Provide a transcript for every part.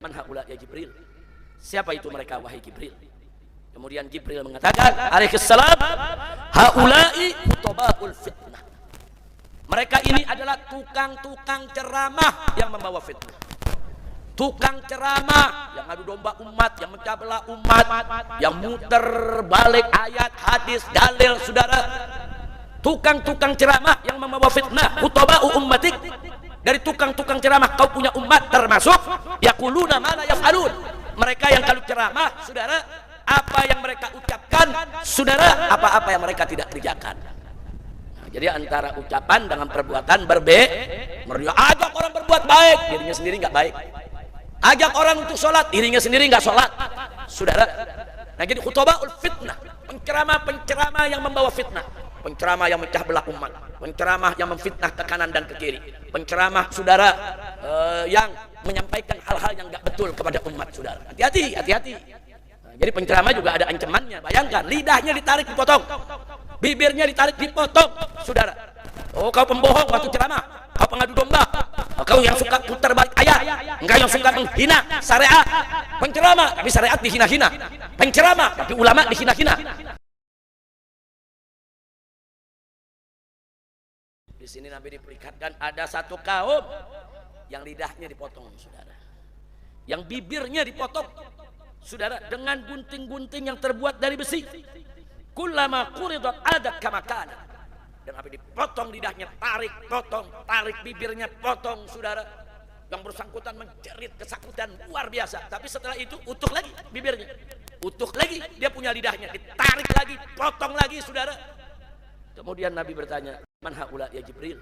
Man haula ya Jibril. Siapa itu mereka wahai Jibril? Kemudian Jibril mengatakan alaihissalam, haula'i hutaba'ul fitnah. Mereka ini adalah tukang-tukang ceramah yang membawa fitnah. Tukang ceramah yang adu domba umat, yang mencah belah umat, yang muter balik ayat, hadis, dalil, saudara. Tukang-tukang ceramah yang membawa fitnah. Hutaba'u ummatik. Dari tukang-tukang ceramah kau punya umat termasuk yaquluna ma la yaf'alun. Mereka yang kalau ceramah, saudara, apa yang mereka ucapkan, saudara, apa-apa yang mereka tidak kerjakan. Nah, jadi antara ucapan dengan perbuatan berbeda. Ajak orang berbuat baik, dirinya sendiri nggak baik. Ajak orang untuk sholat, dirinya sendiri nggak sholat, saudara. Nah, jadi khutbahul fitnah, penceramah yang membawa fitnah, penceramah yang mecah belah umat, penceramah yang memfitnah ke kanan dan ke kiri, penceramah, saudara, yang menyampaikan hal-hal yang nggak betul kepada umat, saudara. Hati-hati, hati-hati. Nah, jadi penceramah juga ada ancamannya. Bayangkan, lidahnya ditarik dipotong, bibirnya ditarik dipotong, saudara. Oh, kau pembohong waktu ceramah, kau pengadu domba, kau yang suka putar balik ayat, engkau yang suka menghina syariat. Penceramah tapi syariat dihina-hina, penceramah tapi ulama dihina-hina. Di sini Nabi diperlihatkan ada satu kaum yang lidahnya dipotong, saudara, yang bibirnya dipotong, saudara, dengan gunting-gunting yang terbuat dari besi. Kullama quridat adat kama kana. Dan Nabi dipotong lidahnya, tarik, potong, tarik bibirnya, potong, saudara. Yang bersangkutan menjerit kesakitan luar biasa. Tapi setelah itu utuh lagi bibirnya, utuh lagi dia punya lidahnya, ditarik lagi, potong lagi, saudara. Kemudian Nabi bertanya, man haula ya Jibril.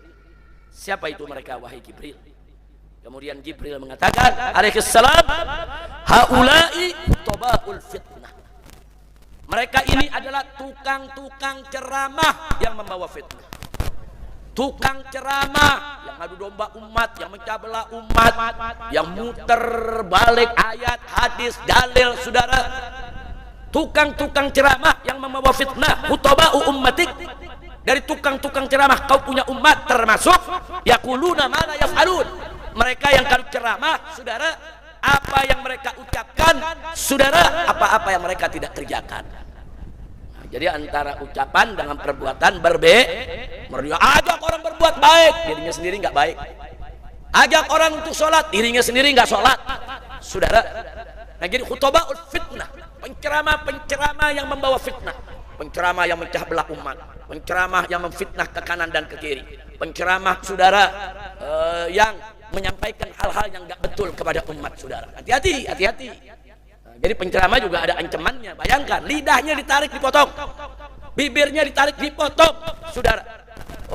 Siapa itu mereka wahai Jibril? Kemudian Jibril mengatakan alaihissalam, haula'i hutaba'ul fitnah. Mereka ini adalah tukang-tukang ceramah yang membawa fitnah. Tukang ceramah yang adu domba umat, yang mencah belah umat, yang muter balik ayat, hadis, dalil, saudara. Tukang-tukang ceramah yang membawa fitnah. Hutaba'u ummatik. Dari tukang-tukang ceramah kau punya umat termasuk yaquluna ma la yaf'alun. Mereka yang kalau ceramah, saudara, apa yang mereka ucapkan, saudara, apa-apa yang mereka tidak kerjakan. Nah, jadi antara ucapan dengan perbuatan berbeda. Ajak orang berbuat baik, dirinya sendiri nggak baik. Ajak orang untuk sholat, dirinya sendiri nggak sholat, saudara. Nah, jadi khutbahul fitnah, penceramah yang membawa fitnah, penceramah yang mencah belah umat, penceramah yang memfitnah ke kanan dan ke kiri, penceramah, saudara, yang menyampaikan hal-hal yang nggak betul kepada umat, saudara. Hati-hati, hati-hati. Nah, jadi penceramah juga ada ancamannya. Bayangkan, lidahnya ditarik dipotong, bibirnya ditarik dipotong, saudara.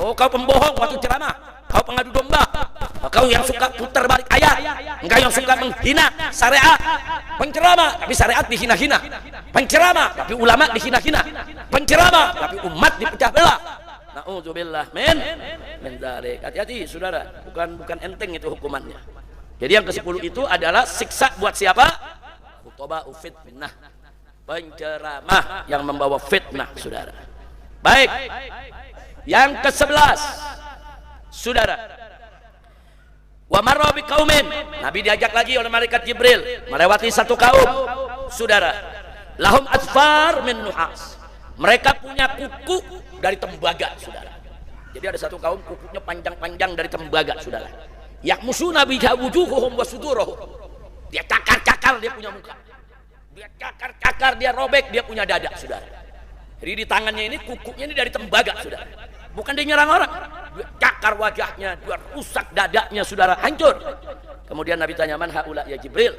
Oh, kau pembohong waktu ceramah, kau pengadu domba, kau yang suka putar balik ayat, engkau yang suka menghina syariat. Penceramah tapi syariat dihina-hina, penceramah tapi ulama dihina-hina, penceramah tapi umat dipecah belah. Na'udzubillah min dzalik. Hati-hati, saudara, bukan enteng itu hukumannya. Jadi yang ke-10 itu adalah siksa buat siapa? Khutba'u fitnah, penceramah yang membawa fitnah, saudara. Baik, yang ke-11, saudara, wa marra biqaumin. Nabi diajak lagi oleh malaikat Jibril melewati satu kaum, saudara, lahum asfar min nuhas. Mereka punya kuku dari tembaga, saudara. Jadi ada satu kaum kukunya panjang-panjang dari tembaga, saudara. Yakmusuna biha wujuhuhum wa suduruhum. Dia cakar-cakar, dia punya muka. Dia cakar-cakar, dia robek, dia punya dada, saudara. Jadi di tangannya ini, kukunya ini dari tembaga, saudara. Bukan dia nyerang orang, dia cakar wajahnya, dia rusak dadanya, saudara, hancur. Kemudian Nabi tanya, man haula ya Jibril.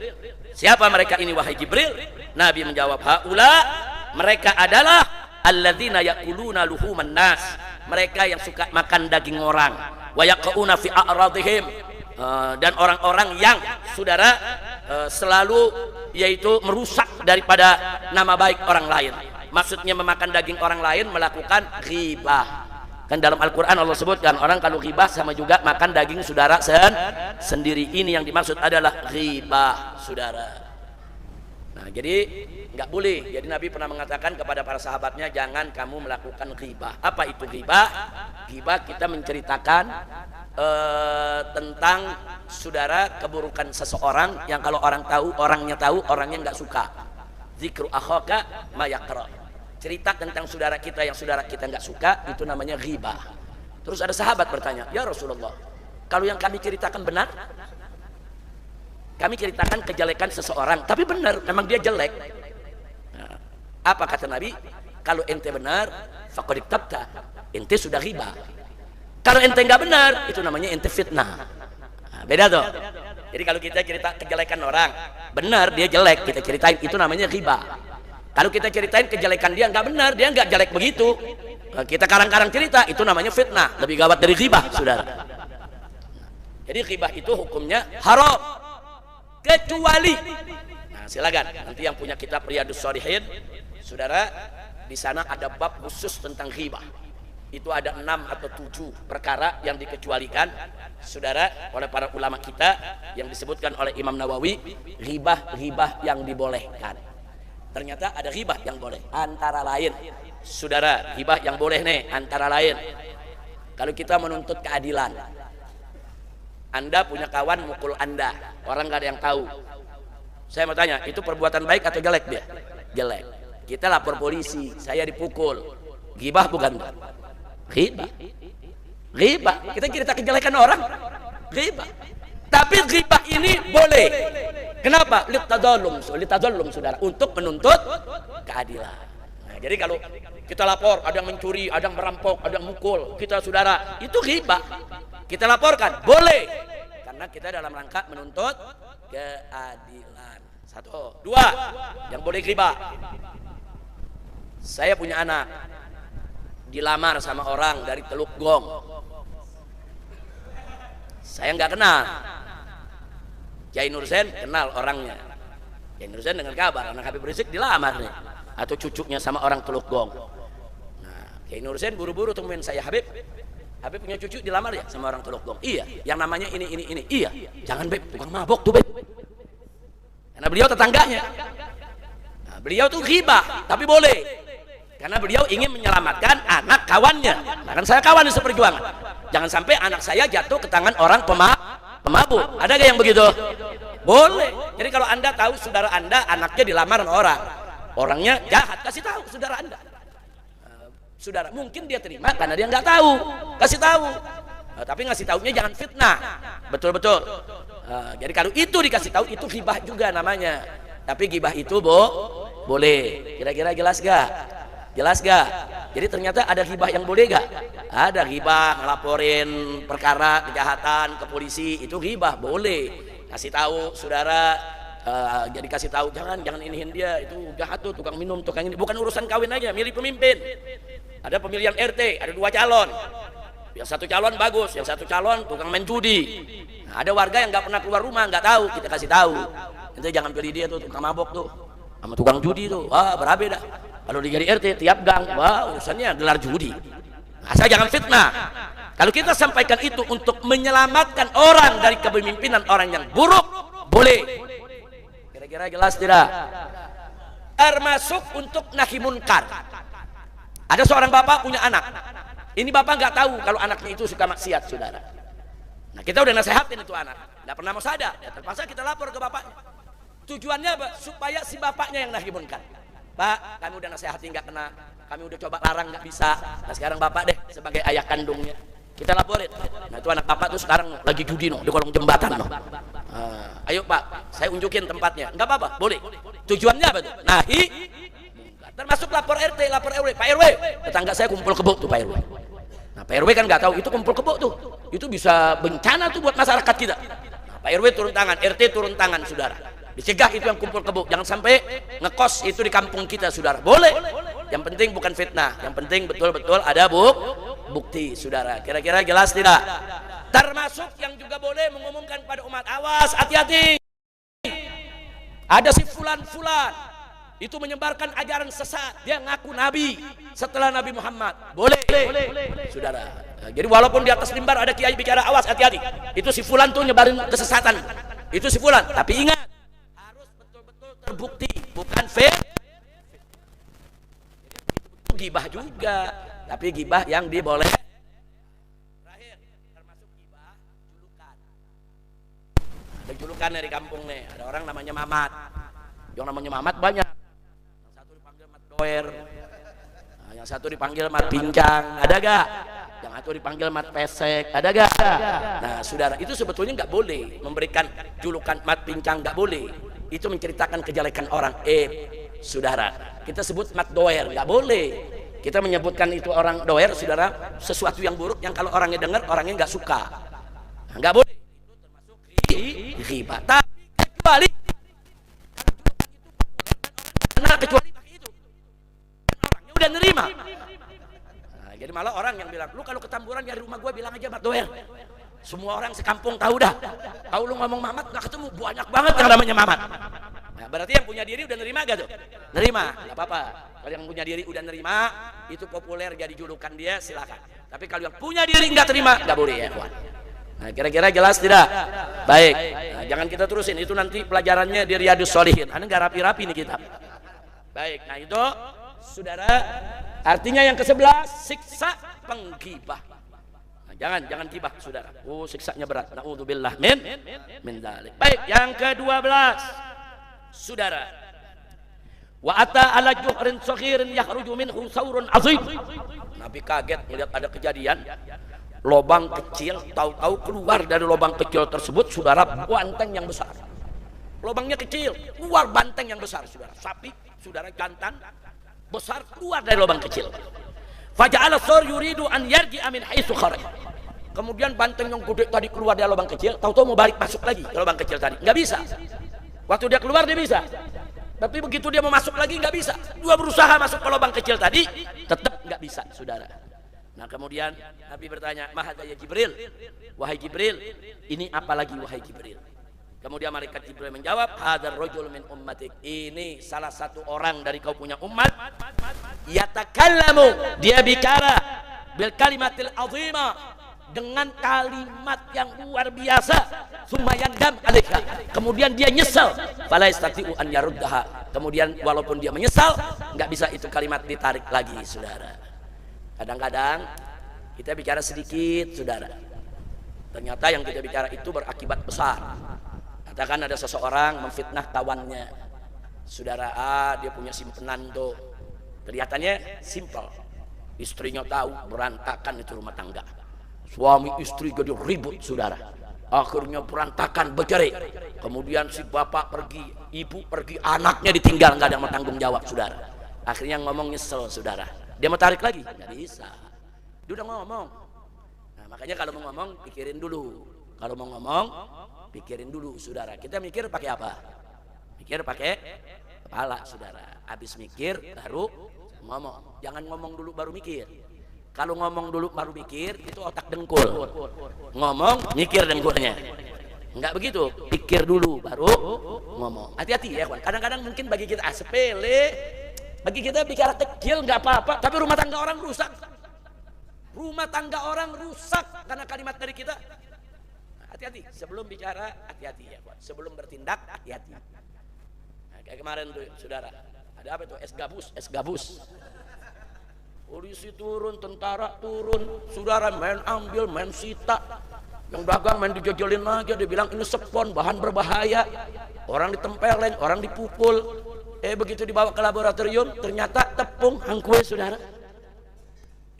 Siapa mereka ini wahai Jibril? Nabi menjawab, haula, mereka adalah alladzina yaquluna luhuman nas. Mereka yang suka makan daging orang, wa yaquna fi a'radihim, dan orang-orang yang, saudara, selalu yaitu merusak daripada nama baik orang lain. Maksudnya memakan daging orang lain, melakukan ghibah. Kan dalam Al-Quran Allah sebutkan orang kalau ghibah sama juga makan daging saudara sendiri. Ini yang dimaksud adalah ghibah, saudara. Nah, jadi nggak boleh. Jadi Nabi pernah mengatakan kepada para sahabatnya, jangan kamu melakukan ghibah. Apa itu ghibah? Ghibah kita menceritakan tentang saudara keburukan seseorang yang kalau orang tahu, orangnya nggak suka. Zikru akhaka ma yakra. Cerita tentang saudara kita yang saudara kita nggak suka, itu namanya ghibah. Terus ada sahabat bertanya, ya Rasulullah, kalau yang kami ceritakan benar? Kami ceritakan kejelekan seseorang, tapi benar, memang dia jelek. Nah, apa kata Nabi? Kalau ente benar, faqad iktabta, ente sudah ghibah. Kalau ente nggak benar, itu namanya ente fitnah. Nah, beda tuh. Jadi kalau kita cerita kejelekan orang, benar dia jelek, kita ceritain, itu namanya ghibah. Kalau kita ceritain kejelekan dia nggak benar, dia nggak jelek begitu, kita karang-karang cerita, itu namanya fitnah. Lebih gawat dari ghibah, saudara. Jadi ghibah itu hukumnya haram. Kecuali, nah silakan nanti yang punya kitab Riyadhus Shalihin, saudara, di sana ada bab khusus tentang ghibah. Itu ada 6 atau 7 perkara yang dikecualikan, saudara, oleh para ulama kita, yang disebutkan oleh Imam Nawawi, ghibah yang dibolehkan. Ternyata ada ghibah yang boleh, antara lain, saudara, ghibah yang boleh nih, antara lain, kalau kita menuntut keadilan. Anda punya kawan mukul Anda, orang nggak ada yang tahu. Saya mau tanya, itu perbuatan baik atau jelek dia? Jelek. Kita lapor polisi, saya dipukul. Ghibah bukan? Ghibah. Ghibah. Kita cerita kejelekan orang. Ghibah. Tapi ghibah ini boleh. Kenapa? Litadzallum, saudara, untuk menuntut keadilan. Nah, jadi kalau kita lapor, ada yang mencuri, ada yang merampok, ada yang mukul, kita saudara, itu ghibah. Kita laporkan, boleh, karena kita dalam rangka menuntut keadilan. 1, 2, yang boleh ghibah. Saya punya anak, dilamar sama orang dari Teluk Gong. Saya nggak kenal. Kiai Nursen kenal orangnya. Kiai Nursen dengan kabar anak Habib Rizik dilamar nih, atau cucunya sama orang Teluk Gong. Nah, Kiai Nursen buru-buru temuin saya, Habib punya cucu dilamar ya sama orang Teluk Gong? Iya, yang namanya ini. Iya, jangan Beb, tukang mabok tuh Beb. Karena beliau tetangganya. Nah, beliau tuh ghibah, tapi boleh. Karena beliau ingin menyelamatkan anak kawannya. Nah, kan saya kawan di seperjuangan. Jangan sampai anak saya jatuh ke tangan orang pemabuk. Ada gak yang begitu? Boleh. Jadi kalau Anda tahu saudara Anda anaknya dilamar sama orang, orangnya jahat, kasih tahu saudara Anda. Saudara, mungkin dia terima karena dia nggak tahu, kasih tahu. Tapi ngasih tahunya jangan fitnah, betul-betul. Jadi kalau itu dikasih tahu, itu ghibah juga namanya. Tapi ghibah itu boleh. Kira-kira jelas gak? Jelas gak? Jadi ternyata ada ghibah yang boleh gak? Ada ghibah ngelaporin perkara kejahatan ke polisi, itu ghibah boleh. Kasih tahu saudara. Jadi kasih tahu, jangan inihin dia, itu jahat tuh, tukang minum, tukang ini. Bukan urusan kawin aja, milih pemimpin. Ada pemilihan RT, ada 2 calon. Yang satu calon bagus, yang satu calon tukang main judi. Nah, ada warga yang nggak pernah keluar rumah, nggak tahu, kita kasih tahu. Nanti jangan pilih dia tuh, tukang mabok tuh, sama tukang judi tuh. Wah, berbeda. Kalau dia jadi RT, tiap gang, wah urusannya gelar judi. Nah, saya jangan fitnah. Kalau kita sampaikan itu untuk menyelamatkan orang dari kepemimpinan orang yang buruk, boleh. Kira-kira jelas tidak? Termasuk untuk nahi munkar. Ada seorang bapak punya anak. Ini bapak nggak tahu kalau anaknya itu suka maksiat, saudara. Nah, kita udah nasehatin itu anak, nggak pernah mau sadar. Ya, terpaksa kita lapor ke bapaknya. Tujuannya apa? Supaya si bapaknya yang nahi munkar. Pak, kami udah nasehatin nggak kena, kami udah coba larang nggak bisa. Nah, sekarang bapak deh sebagai ayah kandungnya, kita laporin. Nah, itu anak bapak tuh sekarang lagi judi di kolong jembatan. Ayo Pak, saya unjukin tempatnya. Nggak apa-apa, boleh. Tujuannya apa tuh? Nahi. Termasuk lapor RT, lapor RW. Pak RW, tetangga saya kumpul kebo tuh Pak RW. Nah, Pak RW kan nggak tahu itu kumpul kebo tuh. Itu bisa bencana tuh buat masyarakat kita. Nah, Pak RW turun tangan, RT turun tangan, saudara. Dicegah itu yang kumpul kebo. Jangan sampai ngekos itu di kampung kita, saudara. Boleh. Yang penting bukan fitnah. Yang penting betul-betul ada bukti, saudara. Kira-kira jelas tidak? Termasuk yang juga boleh mengumumkan kepada umat, awas, hati-hati. Ada si fulan-fulan itu menyebarkan ajaran sesat, dia ngaku nabi setelah Nabi Muhammad, boleh, saudara. Nah, jadi walaupun di atas mimbar ada kiai bicara, awas, hati-hati, itu si fulan tuh nyebarin kesesatan, itu si fulan. Tapi ingat, harus betul-betul terbukti, bukan fake. Gibah juga, tapi gibah yang diboleh. Terakhir, termasuk gibah julukan. Ada julukan dari kampung nih, ada orang namanya Mamat. Yang namanya Mamat banyak. Yang satu dipanggil Mat Doer, nah, yang satu dipanggil Mat Pincang, ada gak? Yang satu dipanggil Mat Pesek, ada gak? Nah saudara, itu sebetulnya nggak boleh memberikan julukan Mat Pincang, nggak boleh. Itu menceritakan kejelekan orang. Saudara, kita sebut Mat Doer, nggak boleh. Kita menyebutkan itu orang doer, saudara, sesuatu yang buruk yang kalau orangnya dengar, orangnya nggak suka. Nggak boleh. Itu termasuk ghibah. Tapi kecuali kecuali pakai itu, orangnya udah nerima. Nah, jadi malah orang yang bilang, lu kalau ketamburan dari rumah gue bilang aja Mat Doer. Semua orang sekampung tahu dah. Tahu lu ngomong Mamat nggak ketemu, banyak banget yang namanya Mamat. Nah, berarti yang punya diri udah nerima gak tuh? Nerima, nggak apa-apa. Kalau yang punya diri udah nerima, itu populer jadi julukan dia, silakan. Tapi kalau yang punya diri nggak terima, nggak boleh ya, kawan. Nah, kira-kira jelas tidak? Baik. Nah, jangan kita terusin, itu nanti pelajarannya di Riyadhus Shalihin. Anda nggak rapi-rapi nih kitab. Baik, nah itu, saudara, artinya yang ke-11, siksa penggibah. Nah, jangan gibah, saudara. Oh, siksanya berat. Na'udzubillah min dzalik. Baik, yang ke-12. Saudara, wa ata ala juhrin saghirin yakhruju minhu saurun azim. Nabi kaget melihat ada kejadian lubang kecil, tahu-tahu keluar dari lubang kecil tersebut, saudara, banteng yang besar. Lubangnya kecil, keluar banteng yang besar, saudara. Sapi, saudara, jantan besar keluar dari lubang kecil. Faja'ala sar yuridu an yarji'a min haitsu kharaj. Kemudian banteng yang gede tadi keluar dari lubang kecil, tahu-tahu mau balik masuk lagi ke lubang kecil tadi. Nggak bisa. Waktu dia keluar dia bisa, tapi begitu dia mau masuk lagi nggak bisa. Dia berusaha masuk ke lubang kecil tadi, tetap nggak bisa, saudara. Nah kemudian Nabi bertanya, mahadha ya Jibril, wahai Jibril, ini apa lagi wahai Jibril? Kemudian malaikat Jibril menjawab, hadzal rajul min ummatik, ini salah satu orang dari kau punya umat, yatakallamu, dia bicara bil kalimatil azimah, dengan kalimat yang luar biasa, sumayandam alaika, kemudian dia nyesal, fala yastati'u an yaruddaha, kemudian walaupun dia menyesal, nggak bisa itu kalimat ditarik lagi, saudara. Kadang-kadang kita bicara sedikit, saudara, ternyata yang kita bicara itu berakibat besar. Katakan ada seseorang memfitnah kawannya, saudara, dia punya simpenan tuh, kelihatannya simpel, istrinya tahu, berantakan itu rumah tangga. Suami istri jadi ribut, saudara. Akhirnya berantakan, bercerai. Kemudian si bapak pergi, ibu pergi, anaknya ditinggal, nggak ada yang tanggung jawab, saudara. Akhirnya ngomong nyesel, saudara. Dia mau tarik lagi, nggak bisa. Dia udah ngomong. Nah, makanya kalau mau ngomong, pikirin dulu. Kalau mau ngomong, pikirin dulu, saudara. Kita mikir pakai apa? Mikir pakai kepala, saudara. Habis mikir, baru ngomong. Jangan ngomong dulu baru mikir. Kalau ngomong dulu baru mikir, itu otak dengkul. Ngomong, mikir dengkulnya. Enggak begitu, pikir dulu baru ngomong. Hati-hati ya kawan. Kadang-kadang mungkin bagi kita sepele, bagi kita bicara kecil nggak apa-apa, tapi rumah tangga orang rusak. Rumah tangga orang rusak karena kalimat dari kita. Hati-hati, sebelum bicara hati-hati ya kawan. Sebelum bertindak hati-hati. Nah, kayak kemarin tuh saudara, ada apa itu? Es gabus. Polisi turun, tentara turun, saudara main ambil, main sita. Yang dagang main dijojelin aja, dia bilang ini spon, bahan berbahaya. Orang ditempelin, orang dipukul. Begitu dibawa ke laboratorium, ternyata tepung hangkue, saudara.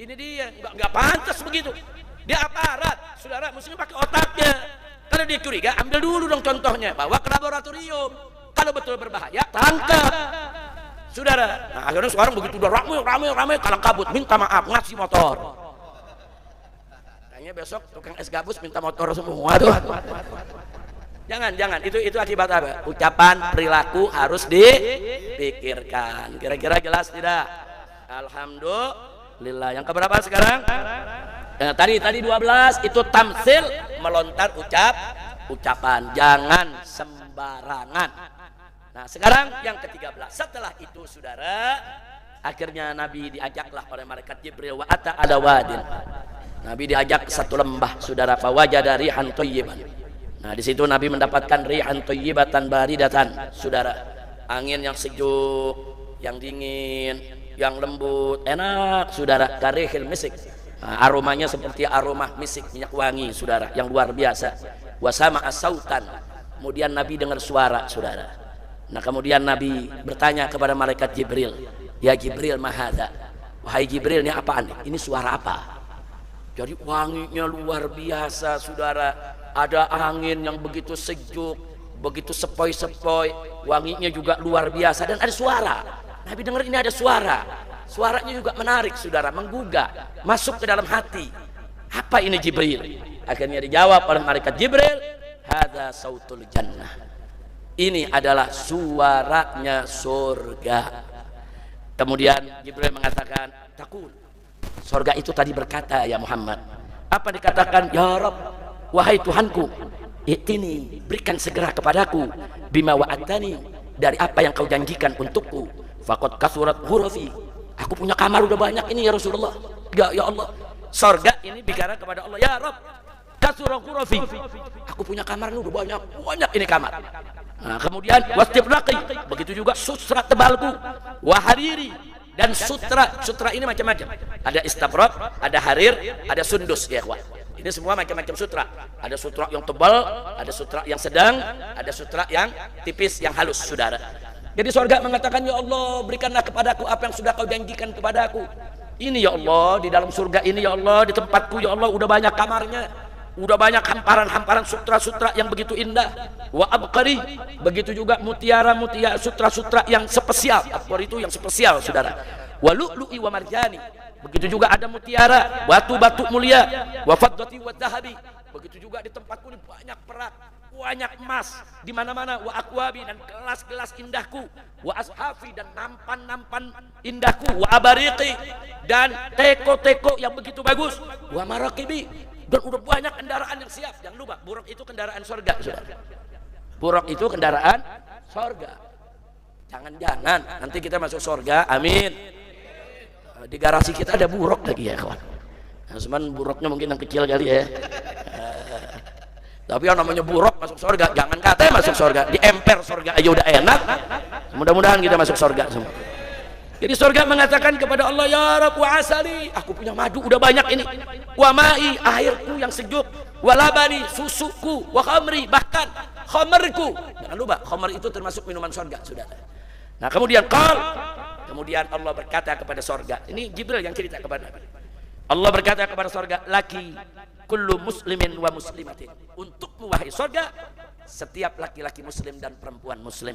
Ini dia, nggak pantas begitu. Dia aparat, saudara, mestinya pakai otaknya. Kalau dia curiga, ambil dulu dong contohnya, bawa ke laboratorium. Kalau betul berbahaya, tangkap. Saudara, nah akhirnya sekarang begitu udah rame kalang kabut, minta maaf, ngasih motor. Kayaknya besok tukang es gabus minta motor semua tuh. Jangan, itu akibat apa? Ucapan, perilaku harus dipikirkan. Kira-kira jelas tidak? Alhamdulillah. Yang keberapa sekarang? Tadi 12 itu tamsil, melontar ucapan. Jangan sembarangan. Nah sekarang yang ke-13, setelah itu saudara, akhirnya Nabi diajaklah oleh malaikat Jibril, wa ata ala wadin. Nabi diajak ke satu lembah, saudara, fawajada rihan thayyiban. Nah di situ Nabi mendapatkan rihan thayyibatan baridatan, saudara. Angin yang sejuk, yang dingin, yang lembut, enak saudara. Karihil misik, aromanya seperti aroma misik, minyak wangi saudara, yang luar biasa. Wasama asautan, kemudian Nabi dengar suara saudara. Nah kemudian Nabi bertanya kepada malaikat Jibril, ya Jibril mahadha, wahai Jibril ini apaan? Ini suara apa? Jadi wanginya luar biasa saudara. Ada angin yang begitu sejuk, begitu sepoi-sepoi, wanginya juga luar biasa, dan ada suara. Nabi dengar ini ada suara. Suaranya juga menarik saudara, menggugah, masuk ke dalam hati. Apa ini Jibril? Akhirnya dijawab oleh malaikat Jibril, hadza sautul jannah. Ini adalah suaranya surga. Kemudian Jibril mengatakan, takul, surga itu tadi berkata ya Muhammad. Apa dikatakan? Ya Rabb, wahai Tuhanku, itini, berikan segera kepadaku bima wa'adtani, dari apa yang kau janjikan untukku. Faqad kasurat ghurafi, aku punya kamar udah banyak ini ya Rasulullah. Ya Allah, surga ini bicara kepada Allah, ya Rabb, kasurat ghurafi, aku punya kamar udah banyak ini kamar. Nah, kemudian wastibraqi, begitu juga sutra tebalku, wahariri, dan sutra ini macam-macam. Ada istabraq, ada harir, ada sundus ya kawan. Ini semua macam-macam sutra. Ada sutra yang tebal, ada sutra yang sedang, ada sutra yang tipis, yang halus saudara. Jadi surga mengatakan, ya Allah, berikanlah kepadaku apa yang sudah kau janjikan kepadaku. Ini ya Allah, di dalam surga ini ya Allah, di tempatku ya Allah, udah banyak kamarnya, udah banyak hamparan-hamparan sutra-sutra yang begitu indah. Wa abqari, begitu juga mutiara-mutiara, sutra-sutra yang spesial. Abqari itu yang spesial saudara. Wa lu'lu'i wa marjani, begitu juga ada mutiara, batu-batu mulia. Wa faddati wa dhahabi, begitu juga di tempatku ini banyak perak, banyak emas di mana-mana. Wa akwabi, dan gelas-gelas indahku. Wa ashafi, dan nampan-nampan indahku. Wa abariqi, dan teko-teko yang begitu bagus. Wa maraqibi, dan udah banyak kendaraan yang siap. Jangan lupa, buruk itu kendaraan surga saudara. Buruk itu kendaraan surga. Jangan-jangan nanti kita masuk surga, amin, di garasi kita ada buruk lagi ya kawan. Nah, cuman buruknya mungkin yang kecil kali ya. Tapi yang namanya buruk masuk surga, jangan katanya masuk surga, di emper surga aja udah enak. Mudah-mudahan kita masuk surga semua. Jadi surga mengatakan kepada Allah, ya Rabb, wa asali, aku punya madu udah banyak ini. Wa ma'i, airku yang sejuk. Wa labani, susuku. Wa khamri, bahkan khamerku. Jangan lupa, khamer itu termasuk minuman surga saudara. Nah kemudian kemudian Allah berkata kepada surga, ini Jibril yang cerita kepada Nabi. Allah berkata kepada surga, laki kullu muslimin wa muslimatin, untukmu wahai surga, setiap laki-laki muslim dan perempuan muslim.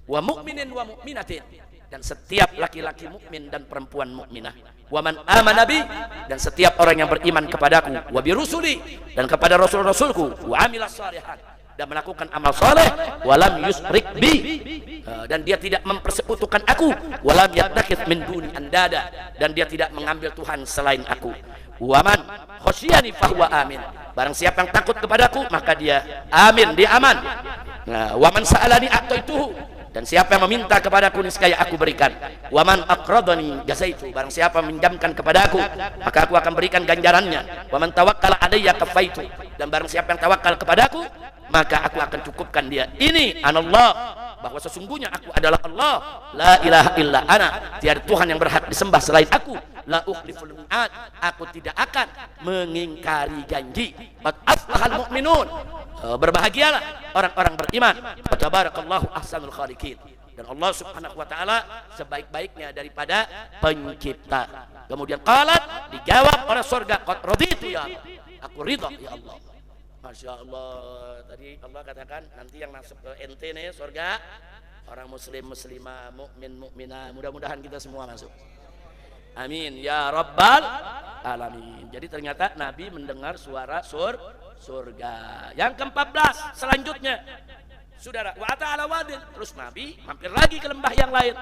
Wa mu'minin wa mu'minatin, dan setiap laki-laki mukmin dan perempuan mukminah. Wa man amana bi, dan setiap orang yang beriman kepadaku. Wa bi rusuli, dan kepada rasul-rasulku. Wa amilas shalihat, dan melakukan amal soleh. Walam yusrik bi, dan dia tidak mempersekutukan aku. Walam yattakhidz min duni andada, dan dia tidak mengambil Tuhan selain aku. Waman khosyani fahuwa amin, barang siapa yang takut kepadaku maka dia amin, dia aman. Nah, waman sa'alani a'taituhu, dan siapa yang meminta kepadaku niscaya aku berikan. Waman aqradani jazaitu, barang siapa meminjamkan kepadaku maka aku akan berikan ganjarannya. Waman tawakkala alayya kafaitu, dan barang siapa yang tawakal kepadaku maka aku akan cukupkan dia. Ini anallah, bahwa sesungguhnya aku adalah Allah, la ilaha illa ana, tiada Tuhan yang berhak disembah selain aku. La ukhliful mi'ad, aku tidak akan mengingkari janji. Qad aflahal mu'minun, berbahagialah orang-orang beriman. Wa tabarakallahu ahsanul khaliqin, dan Allah subhanahu wa ta'ala sebaik-baiknya daripada pencipta. Kemudian qalat, dijawab oleh surga, qad raditu ya Allah, aku ridha ya Allah. Masya Allah, tadi Allah katakan nanti yang masuk ke ente nih surga orang muslim muslimah, mukmin mukminah, mudah-mudahan kita semua masuk, amin ya rabbal alamin. Jadi ternyata Nabi mendengar suara surga. Yang ke-14 selanjutnya saudara, wa ta'ala wadin, terus Nabi mampir lagi ke lembah yang lain.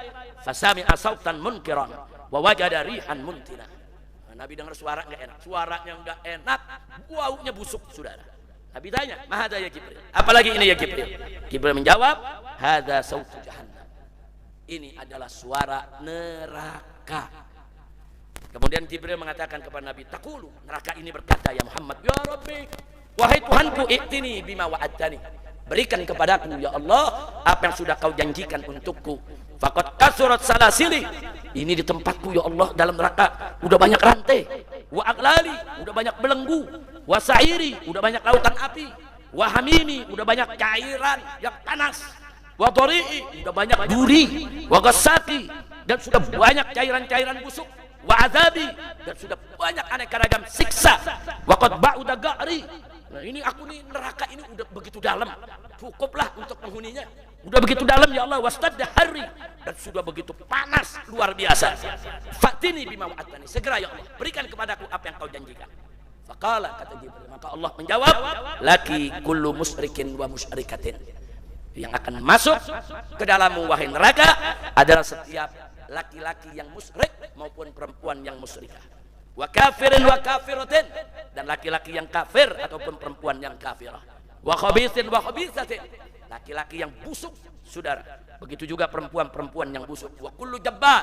Fasami'a sautan munkiran wa wajada rihan muntina. Nabi dengar suara nggak enak, suaranya nggak enak, baunya busuk saudara. Nabi tanya, mahada ya Jibril, apalagi ini ya Jibril? Jibril menjawab, hadza sautu jahannam, ini adalah suara neraka. Kemudian Jibril mengatakan kepada Nabi, takulu, neraka ini berkata, ya Muhammad, ya Rabbi, wahai Tuhanku, i'tini bima wa'adtani, berikan kepadaku ya Allah apa yang sudah kau janjikan untukku. Faqad kasurat salasili, ini di tempatku ya Allah dalam neraka udah banyak rantai. Wa aglali, udah banyak belenggu. Wa sa'iri, udah banyak lautan api. Wa hamimi, udah banyak cairan yang panas. Wa dhari'i, udah banyak duri. Wa ghassaqi, dan sudah banyak cairan-cairan busuk. Wa azabi, dan sudah banyak aneka ragam siksa. Wa qad ba'uda ga'ri, nah ini aku nih neraka ini udah begitu dalam, cukuplah untuk penghuninya, udah begitu dalam ya Allah. Wastadda hari, dan sudah begitu panas luar biasa. Fatini bima wa'adtani, segera ya Allah berikan kepadaku apa yang kau janjikan. Faqala, kata Jibril, maka Allah menjawab, laki kullu musyrikin wa musyrikatin, yang akan masuk ke dalam wahai neraka adalah setiap laki-laki yang musyrik maupun perempuan yang musyrikah. Wa kafirin wa kafiratin, dan laki-laki yang kafir ataupun perempuan yang kafirah. Wa khabisin wa khabisatin, laki-laki yang busuk saudara, begitu juga perempuan-perempuan yang busuk. Wa kullu jabbar,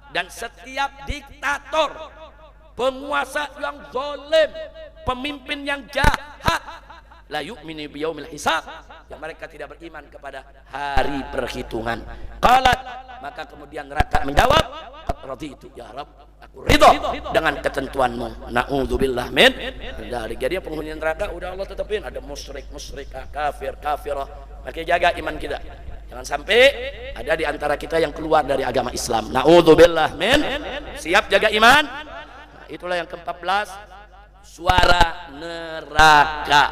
dan setiap diktator, penguasa yang zalim, pemimpin yang jahat, la yu'minu biyaumil hisab, yang mereka tidak beriman kepada hari perhitungan. Qalat, maka kemudian neraka menjawab, qad raditu ya Rabb, aku ridha dengan ketentuanmu. Na'udzubillah min dzalik. Jadi penghuni neraka udah Allah tetapin, ada musyrik, musyrikah, kafir, kafirah. Maka jaga iman kita, jangan sampai ada di antara kita yang keluar dari agama Islam. Na'udzubillah min. Siap jaga iman. Nah, itulah yang ke-14, suara neraka.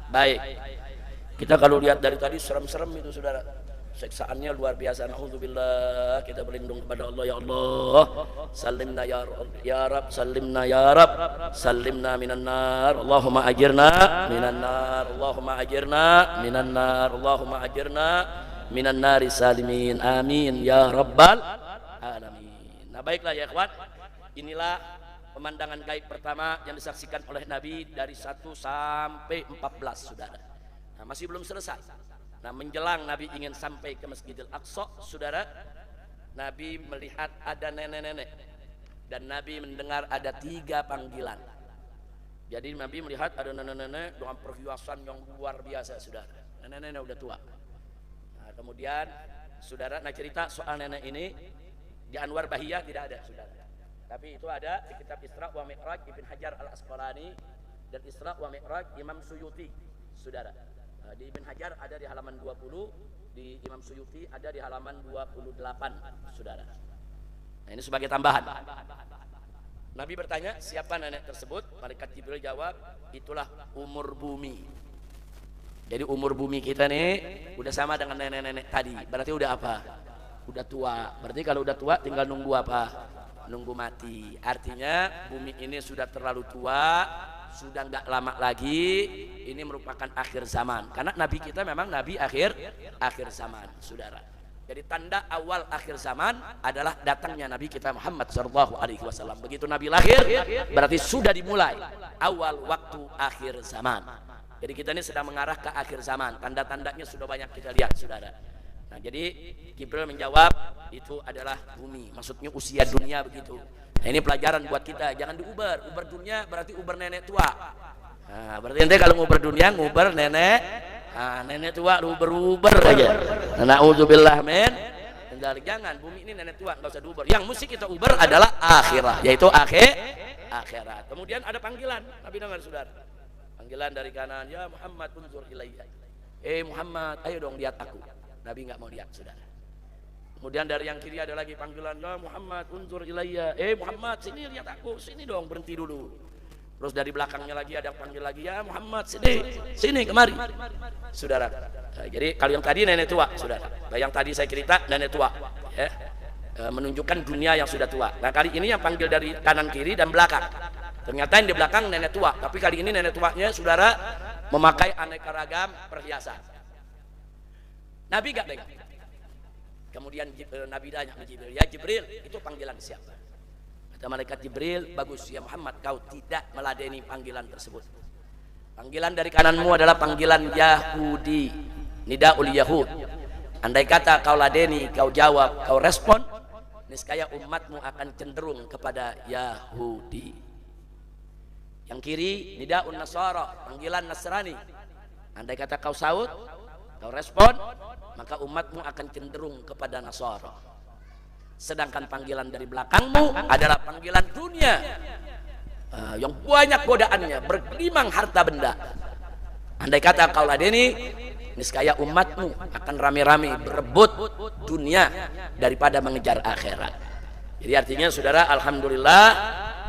Baik, kita kalau lihat dari tadi serem-serem itu saudara, siksaannya luar biasa. Na'udzubillah, kita berlindung kepada Allah ya Allah. Salimna ya Rab, salimna ya Rab, salimna minan nar. Allahumma ajirna minan nar, Allahumma ajirna minan nar, Allahumma ajirna minan nari salimin. Amin ya rabbal alamin. Nah baiklah ya ikhwan, inilah pemandangan gaib pertama yang disaksikan oleh Nabi dari 1 sampai 14 saudara. Nah, masih belum selesai. Nah, menjelang Nabi ingin sampai ke Masjidil Aqsa saudara, Nabi melihat ada nenek-nenek, dan Nabi mendengar ada 3 panggilan. Jadi Nabi melihat ada nenek-nenek dengan perhiasan yang luar biasa saudara. Nenek-nenek udah tua. Nah, kemudian saudara, nah cerita soal nenek ini di Anwar Bahiyah tidak ada saudara, tapi itu ada di kitab Isra wa Mi'raj Ibn Hajar Al-Asqalani dan Isra wa Mi'raj Imam Suyuti saudara. Di Ibn Hajar ada di halaman 20, di Imam Suyuti ada di halaman 28 saudara. Nah ini sebagai tambahan. Nabi bertanya siapa nenek tersebut, malaikat Jibril jawab, itulah umur bumi. Jadi umur bumi kita nih udah sama dengan nenek-nenek tadi, berarti udah apa? Udah tua. Berarti kalau udah tua tinggal nunggu apa? Nunggu mati. Artinya bumi ini sudah terlalu tua, sudah nggak lama lagi, ini merupakan akhir zaman. Karena Nabi kita memang Nabi akhir zaman saudara. Jadi tanda awal akhir zaman adalah datangnya Nabi kita Muhammad SAW. Begitu Nabi lahir berarti sudah dimulai awal waktu akhir zaman. Jadi kita ini sedang mengarah ke akhir zaman. Tanda-tandanya sudah banyak kita lihat saudara. Nah jadi Jibril menjawab itu adalah bumi, maksudnya usia dunia begitu. Nah ini pelajaran buat kita, jangan diuber dunia berarti uber nenek tua. Nah berarti nanti kalau nguber dunia nguber nenek, nenek tua uber aja. Na'udzubillah min dzalik. Jangan, bumi ini nenek tua nggak usah diuber. Yang mesti kita uber adalah akhirat, yaitu akhirat. Kemudian ada panggilan, Nabi dengar saudara, panggilan dari kanan, ya Muhammad unzur ilayya. Muhammad, ayo dong lihat aku. Nabi nggak mau lihat saudara. Kemudian dari yang kiri ada lagi panggilan, ya Muhammad unzur ilayya. Muhammad sini lihat aku, sini dong, berhenti dulu. Terus dari belakangnya lagi ada yang panggil lagi, ya Muhammad sini kemari saudara. Nah, jadi kalau yang tadi nenek tua saudara, nah, yang tadi saya cerita nenek tua ya, menunjukkan dunia yang sudah tua. Nah kali ini yang panggil dari kanan kiri dan belakang, ternyata yang di belakang nenek tua, tapi kali ini nenek tuanya saudara memakai aneka ragam perhiasan. Nabi gak dengar. Kemudian Nabi tanya ke Jibril, ya Jibril itu panggilan siapa? Kata malaikat Jibril, bagus ya Muhammad, kau tidak meladeni panggilan tersebut. Panggilan dari kananmu adalah panggilan Yahudi, nidaul Yahud. Andai kata kau ladeni, kau jawab, kau respon, niscaya umatmu akan cenderung kepada Yahudi. Yang kiri nidaul Nasara, panggilan Nasrani. Andai kata kau saut, kau respon, maka umatmu akan cenderung kepada Nasara. Sedangkan panggilan dari belakangmu adalah panggilan dunia, yang banyak godaannya, bergelimang harta benda. Andai kata kau ladeni, niscaya umatmu akan rame-rame berebut dunia daripada mengejar akhirat. Jadi artinya saudara, alhamdulillah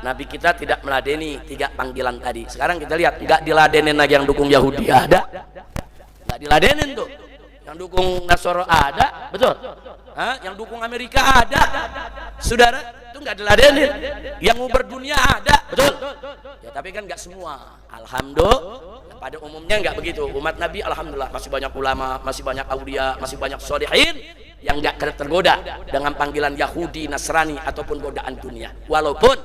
Nabi kita tidak meladeni 3 panggilan tadi. Sekarang kita lihat, nggak diladenin lagi yang dukung Yahudi ada, nggak diladenin tuh. Yang dukung Nasara ada, betul? Yang dukung Amerika ada, saudara, itu nggak diladenin. Yang mau berdunia ada, betul? Ya tapi kan nggak semua. Alhamdulillah, pada umumnya nggak begitu. Umat Nabi alhamdulillah masih banyak ulama, masih banyak aulia, masih banyak sholihin yang nggak tergoda dengan panggilan Yahudi, Nasrani ataupun godaan dunia. Walaupun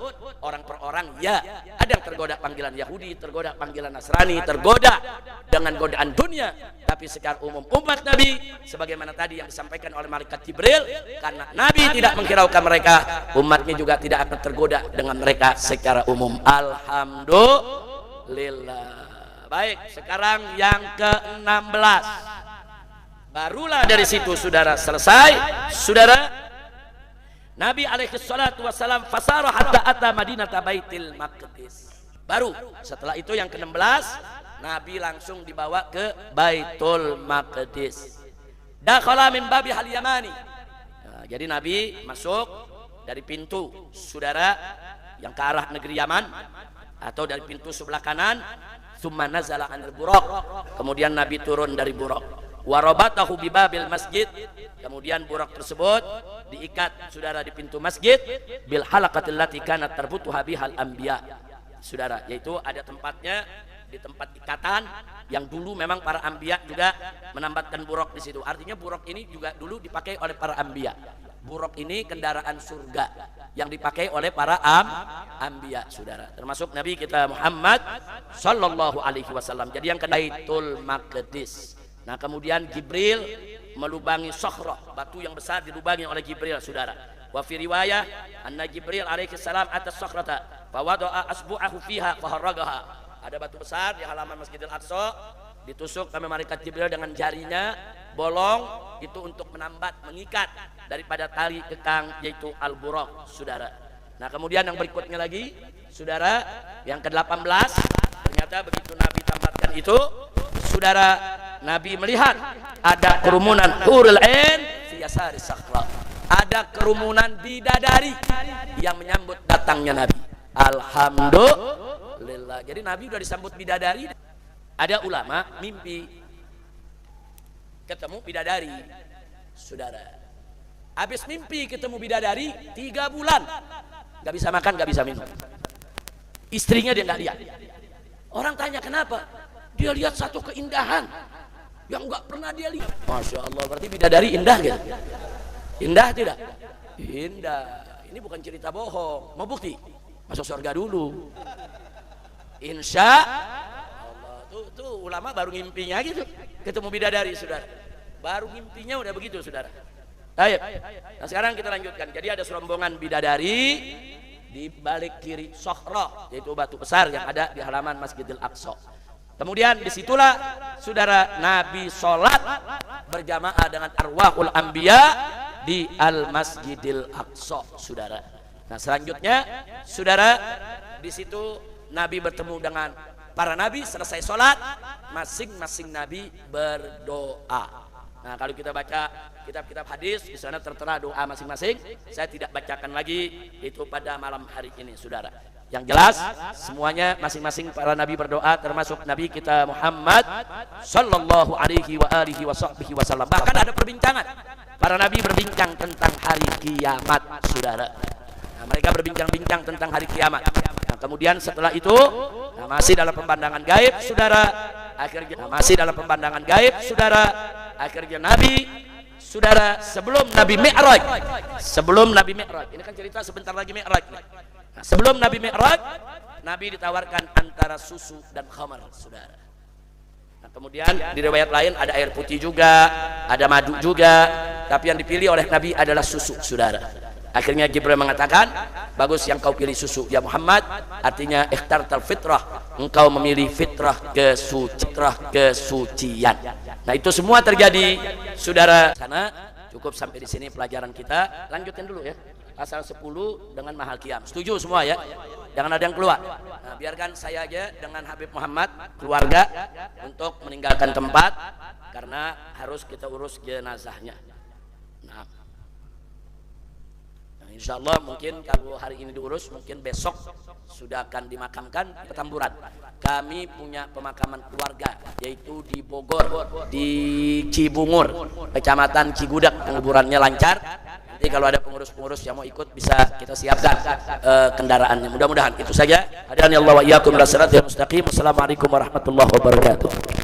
orang per orang ya ada yang tergoda panggilan Yahudi, tergoda panggilan Nasrani, tergoda dengan godaan dunia. Tapi secara umum umat Nabi, sebagaimana tadi yang disampaikan oleh malaikat Jibril, karena Nabi tidak menghiraukan mereka, umatnya juga tidak akan tergoda dengan mereka secara umum. Alhamdulillah. Baik, sekarang yang ke-16. Barulah dari situ saudara selesai. Saudara, Nabi alaihi salatu wassalam fasara hatta ata Madinata Baitil Maqdis. Baru setelah itu yang ke-16, Nabi langsung dibawa ke Baitul Maqdis. Dakhala min babi hal yamani. Nah, jadi Nabi masuk dari pintu saudara yang ke arah negeri Yaman atau dari pintu sebelah kanan. Tsumma nazala anil buraq. Kemudian Nabi turun dari buraq. Warabatahu bibabil masjid, kemudian burak tersebut diikat saudara di pintu masjid bil halaqatil lati kanat tarbutuha bihal anbiya, saudara, yaitu ada tempatnya di tempat ikatan yang dulu memang para anbiya juga menambatkan burak di situ. Artinya burak ini juga dulu dipakai oleh para anbiya. Burak ini kendaraan surga yang dipakai oleh para anbiya, saudara, termasuk Nabi kita Muhammad sallallahu alaihi wasallam. Jadi yang ke Baitul Maqdis. Nah kemudian Jibril melubangi Sakhra, batu yang besar dilubangi oleh Jibril, saudara. Wa fi riwayah anna Jibril alaihi salam atas Sakhrata fa wada'a asbu'ahu fiha fa harragaha. Ada batu besar di halaman Masjidil Aqsa, ditusuk sama malaikat Jibril dengan jarinya bolong, itu untuk menambat, mengikat daripada tali kekang, yaitu al-buraq, saudara. Nah kemudian yang berikutnya lagi, saudara, yang ke-18, ternyata begitu Nabi tambatkan itu, saudara, Nabi melihat ada kerumunan hurul ain fi yasari Sakhra. Ada kerumunan bidadari yang menyambut datangnya Nabi. Alhamdulillah. Jadi Nabi sudah disambut bidadari. Ada ulama mimpi ketemu bidadari, saudara. Habis mimpi ketemu bidadari 3 bulan, nggak bisa makan, nggak bisa minum. Istrinya dia nggak lihat. Orang tanya kenapa? Dia lihat satu keindahan yang nggak pernah dia lihat. Masya Allah, berarti bidadari indah gitu. Indah tidak? Indah. Ini bukan cerita bohong. Mau bukti? Masuk surga dulu. Insya Allah. Tuh ulama baru ngimpinya gitu. Ketemu bidadari, saudara. Baru ngimpinya udah begitu, saudara. Ayo. Nah sekarang kita lanjutkan. Jadi ada serombongan bidadari di balik kiri Sakhra, yaitu batu besar yang ada di halaman Masjidil Aqsa. Kemudian disitulah saudara Nabi sholat berjamaah dengan arwahul anbiya di al Masjidil Aqsa, saudara. Nah selanjutnya saudara, di situ Nabi bertemu dengan para nabi. Selesai sholat, masing-masing nabi berdoa. Nah kalau kita baca kitab-kitab hadis, di sana tertera doa masing-masing. Saya tidak bacakan lagi itu pada malam hari ini, saudara. Yang jelas semuanya masing-masing para nabi berdoa, termasuk Nabi kita Muhammad sallallahu alaihi wa alihi wasallam. Bahkan ada perbincangan, para nabi berbincang tentang hari kiamat, saudara. Nah, mereka berbincang-bincang tentang hari kiamat. Nah, kemudian setelah itu, nah, masih dalam pemandangan gaib, saudara. Akhirnya masih dalam pemandangan gaib, saudara. Akhirnya Nabi, saudara, sebelum Nabi Mi'raj, ini kan cerita sebentar lagi Mi'raj. Nah, sebelum Nabi Mi'raj, Nabi ditawarkan antara susu dan khamar, saudara. Nah, kemudian di riwayat lain ada air putih juga, ada madu juga, tapi yang dipilih oleh Nabi adalah susu, saudara. Akhirnya Jibril mengatakan, bagus yang kau pilih susu ya Muhammad, artinya ikhtartal fitrah, engkau memilih fitrah kesucian. Nah itu semua terjadi, saudara. Sana cukup sampai di sini pelajaran kita. Lanjutin dulu ya, pasal 10 dengan mahal qiyam. Setuju semua ya? Jangan ada yang keluar. Nah, biarkan saya aja dengan Habib Muhammad keluarga untuk meninggalkan tempat karena harus kita urus jenazahnya. Nah, insya Allah mungkin kalau hari ini diurus, mungkin besok sudah akan dimakamkan di Petamburan. Kami punya pemakaman keluarga yaitu di Bogor, di Cibungur, Kecamatan Cigudak, penguburannya lancar. Nanti kalau ada pengurus-pengurus yang mau ikut bisa kita siapkan kendaraannya. Mudah-mudahan itu saja. Hadani Allah wa iyyakum ila siratal mustaqim. Assalamualaikum warahmatullahi wabarakatuh.